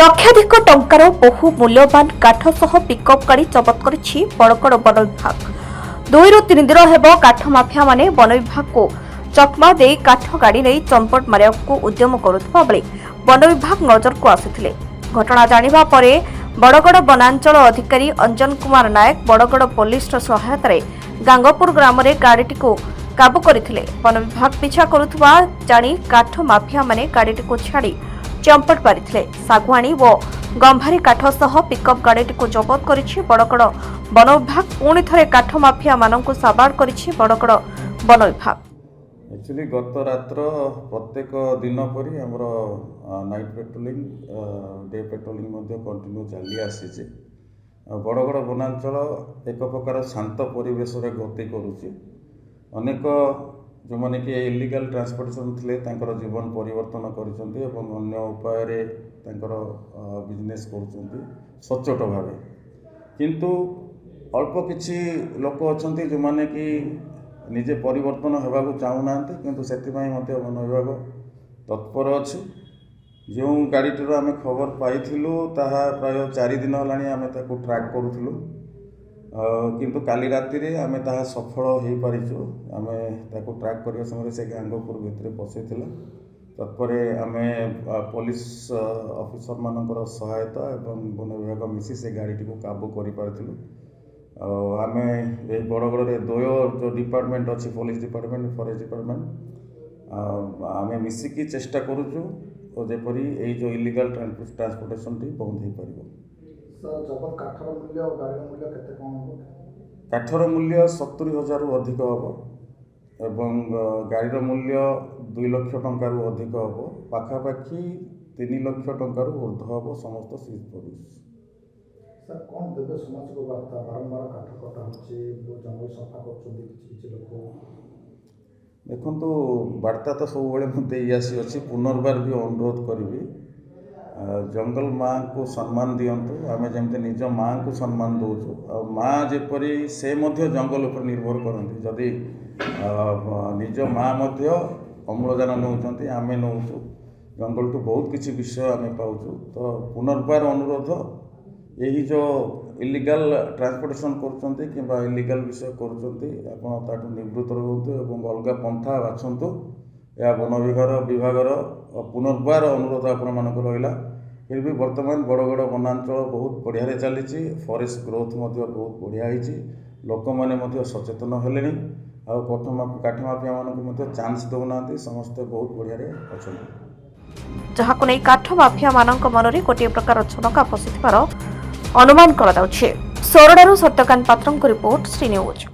लक्षाधिक टंकार बहु मूल्यवान काठ सह पिकअप गाड़ी जबत करिछि बड़गड़ वन विभाग। 2-3 दिन हेब काठ माफिया माने वन विभाग को चकमा दे काठ गाड़ी नहीं चंपट मारिया उद्यम करुवा बेले वन विभाग नजर को आसिथिले। घटना जानिबा परे बड़गड़ वनांचल अधिकारी अंजन कुमार नायक बड़गड़ पुलिस सहायतार गांगपुर ग्राम में गाड़ीटी को काबू करथिले। वन विभाग पिछा करुवा जानी काठ माफिया माने गाड़ीटी को छाड़ी चंपट मारिथिले। सागुआणी व गंभारी काठ सह पिकअप गाड़ीटी को जबत करिछि बड़गड़ वन विभाग। पुणी थरे काठ माफिया माननकु साबाड़ करिछि बड़गड़ वन विभाग। एक्चुअली गत रात्र प्रत्येक दिन परी हमर night patrolling day patrolling continue चली आसी। बड़गड़ वनांचल एक प्रकार शांत परिवेश गति करुच्ची। अनेक जो मैंने कि इलिगल ट्रांसपोर्टेशन थे जीवन परिवर्तन करछन्ती एवं अन्य उपाय बिजनेस करुछन्ती सचोट भाव। किंतु अल्प किछि लोक अछन्ती जो माने कि निजे परिवर्तन होगाकू चाहूना किंतु सेथिपाई मते वन विभाग तत्पर अछि। जो गाड़ीटीर आम खबर पाइथिलु ताहा प्राय 4 दिन होलानी आमे ताकू ट्रैक करूथिलु। किंतु काली राति रे आमे ताहा सफल हो पारिछु। आमे ताकू ट्रैक करबा समय से गांगपुर भितर पसिथिला। तत्पर आमे पुलिस ऑफिसर मानकर सहायता एवं वन विभाग मिसी से गाड़ीटी को काबू करि पारथिलु। आमे ए बड़गड़ रे जो डिपार्टमेंट अच्छी पुलिस डिपार्टमेंट फॉरेस्ट डिपार्टमेंट आमे मिसिकी चेष्टा करूछु और जेपरी ए जो इलीगल ट्रांसपोर्टेशन टी बंद हो पारिबो। सर जब काठर मूल्य और गाड़ीर मूल्य केते कम हो? काठर मूल्य 70,000 रु अधिक हम एवं गाड़ीर मूल्य 2 लाख टंका रु अधिक हम। पाखापाखि 3 लाख टंका रु ऊर्ध्व हम समस्त सीज पुलिस। सर कौन देवे समाज को वार्ता बारंबार काठ कटा होची जंगल सफा करछन्ती किछि लोक? देखंतु वार्ता तो सब बेले मते आसी अछि। पुनर्बार भी अनुरोध करी जंगल माँ को सम्मान दियंतु। आमे जेमते निज माँ को सम्मान दउछु आ माँ जेपरी से मध्य जंगल उपर निर्भर करंती। जदि निज माँ मध्य अम्लजान नउचंती आमे नउछु जंगल तो बहुत किछि विषय आमे पाउछु। तो पुनर्बार अनुरोध यही जो इलीगल ट्रांसपोर्टेशन करछन्ती किंबा इलीगल विषय करछन्ती आपण ताटू निवृत्त रहंतु एवं अलगा पंथा बाछंतु। या वन विभागर पुनर्बार अनुरोध आपण मानक रहिला। फिर भी वर्तमान बड़गड़ वनांचल बहुत बढ़िया चली। फॉरेस्ट ग्रोथ बहुत बढ़िया होती। लोक मैंने सचेतन हेले काठ माफिया मानक चांस दौना समस्ते बहुत बढ़िया अच्छा। जहाको नै काठ माफिया मानक मनरे गोटे प्रकार छनका पसिथिबार अनुमान करा जाउछि। सोरडारु सत्यकांत पात्रंको रिपोर्ट श्री न्यूज।